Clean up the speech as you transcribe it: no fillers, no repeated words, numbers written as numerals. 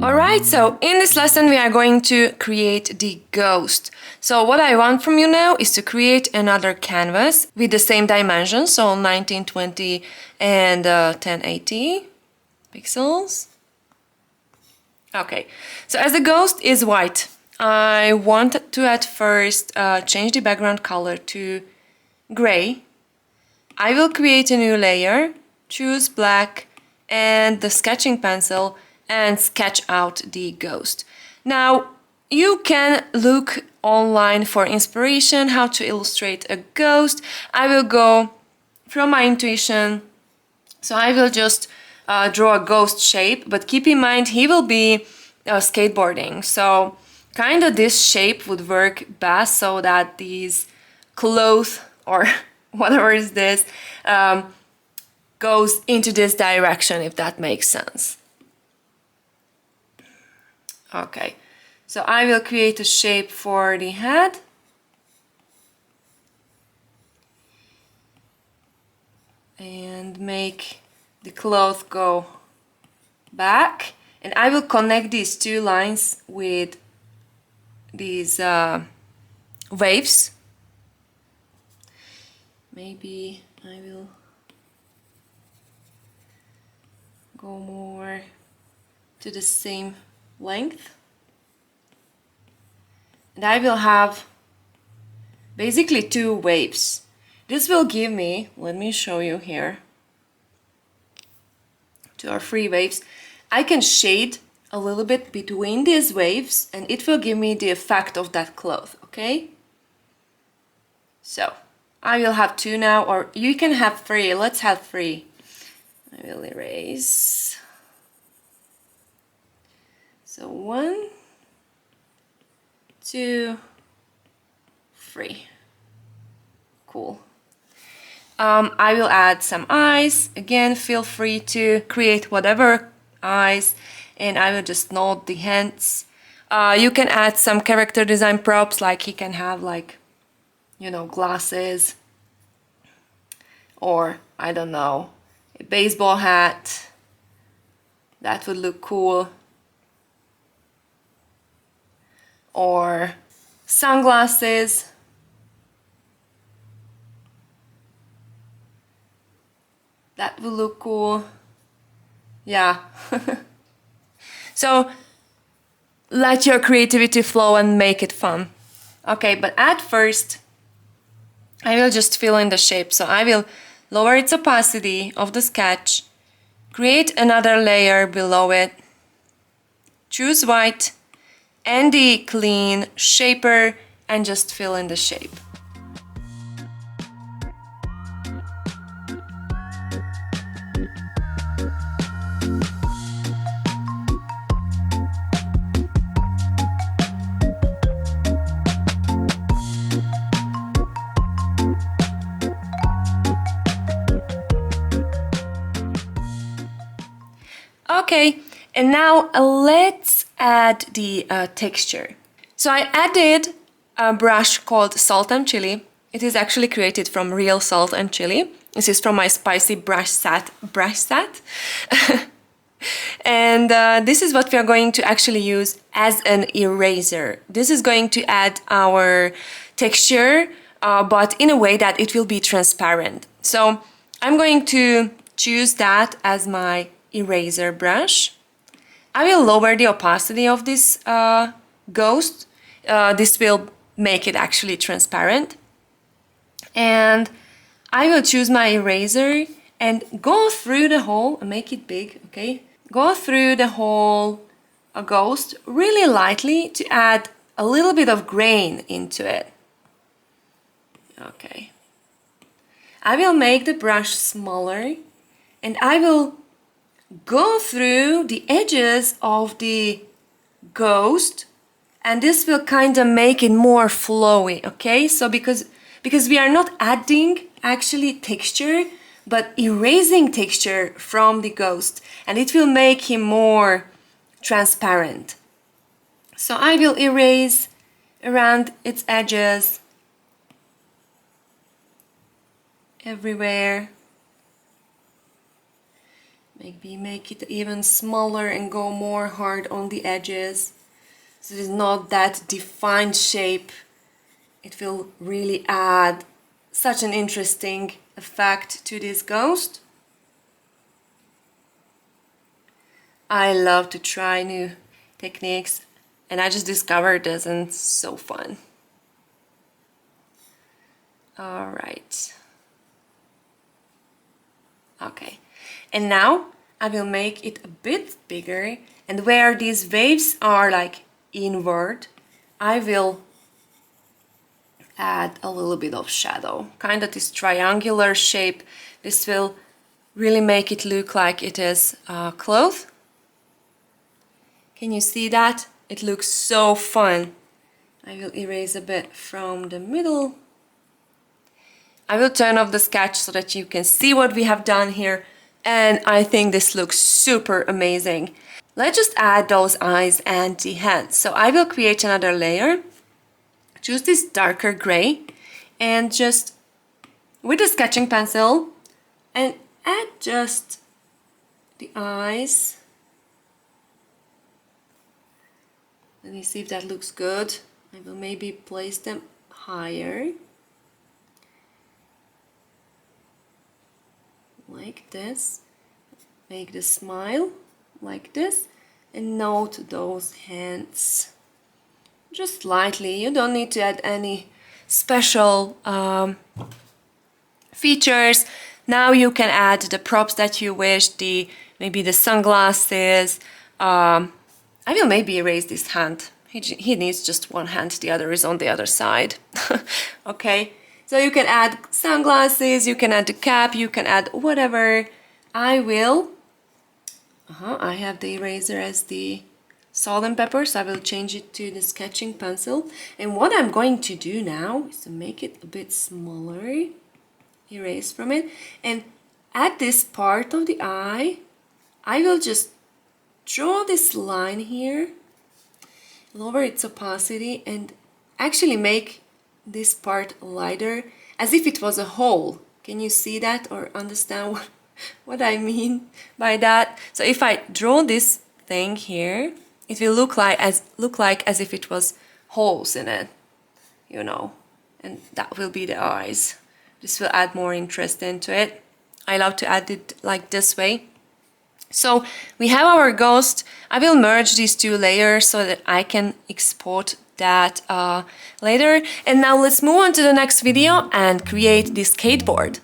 Alright, so in this lesson we are going to create the ghost. So what I want from you now is to create another canvas with the same dimensions, so 1920 and 1080 pixels. Okay, so as the ghost is white, I want to at first change the background color to gray. I will create a new layer, choose black and the sketching pencil and sketch out the ghost. Now, you can look online for inspiration how to illustrate a ghost. I will go from my intuition, so I will just draw a ghost shape, but keep in mind he will be skateboarding, so kind of this shape would work best so that these clothes or whatever is this goes into this direction, if that makes sense. Okay, so I will create a shape for the head. And make the cloth go back. And I will connect these two lines with these waves. Maybe I will go more to the same length, and I will have basically two waves. This will give me, let me show you here, two or three waves. I can shade a little bit between these waves and it will give me the effect of that cloth, okay? So I will have two now, or you can have three. Let's have three. I will erase. So 1, 2, 3. Cool. I will add some eyes. Again, feel free to create whatever eyes, and I will just note the hands. You can add some character design props, like he can have, like, you know, glasses, or I don't know, a baseball hat. That would look cool. Or sunglasses. That will look cool. Yeah. So let your creativity flow and make it fun. Okay, but at first I will just fill in the shape. So I will lower its opacity of the sketch, create another layer below it, choose white and the clean shaper and just fill in the shape. Okay, and now let's add the texture. So I added a brush called Salt and Chili. It is actually created from real salt and chili. This is from my spicy brush set. And this is what we are going to actually use as an eraser. This is going to add our texture, but in a way that it will be transparent. So I'm going to choose that as my eraser brush. I will lower the opacity of this ghost. This will make it actually transparent. And I will choose my eraser and go through the whole, make it big, okay? Go through the whole ghost really lightly to add a little bit of grain into it. Okay. I will make the brush smaller and I will go through the edges of the ghost, and this will kind of make it more flowy, okay? So because we are not adding actually texture, but erasing texture from the ghost, and it will make him more transparent. So I will erase around its edges everywhere. Maybe make it even smaller and go more hard on the edges. So it's not that defined shape. It will really add such an interesting effect to this ghost. I love to try new techniques, and I just discovered this and it's so fun. All right. Okay. And now I will make it a bit bigger, and where these waves are like inward, I will add a little bit of shadow, kind of this triangular shape. This will really make it look like it is cloth. Can you see that? It looks so fun. I will erase a bit from the middle. I will turn off the sketch so that you can see what we have done here, and I think this looks super amazing. Let's just add those eyes and the hands. So I will create another layer, choose this darker gray, and just with a sketching pencil and add just the eyes. Let me see if that looks good. I will maybe place them higher, like this. Make the smile like this, and note those hands just lightly. You don't need to add any special features. Now you can add the props that you wish, maybe the sunglasses. I will maybe erase this hand. He needs just one hand, the other is on the other side. Okay, so you can add sunglasses, you can add the cap, you can add whatever. I will, I have the eraser as the salt and pepper, so I will change it to the sketching pencil. And what I'm going to do now is to make it a bit smaller, erase from it, and at this part of the eye, I will just draw this line here, lower its opacity, and actually make this part lighter, as if it was a hole. Can you see that or understand what I mean by that? So if I draw this thing here, it will look like as if it was holes in it, you know, and that will be the eyes. This will add more interest into it. I love to add it like this way. So we have our ghost. I will merge these two layers so that I can export that later. And now let's move on to the next video and create this skateboard.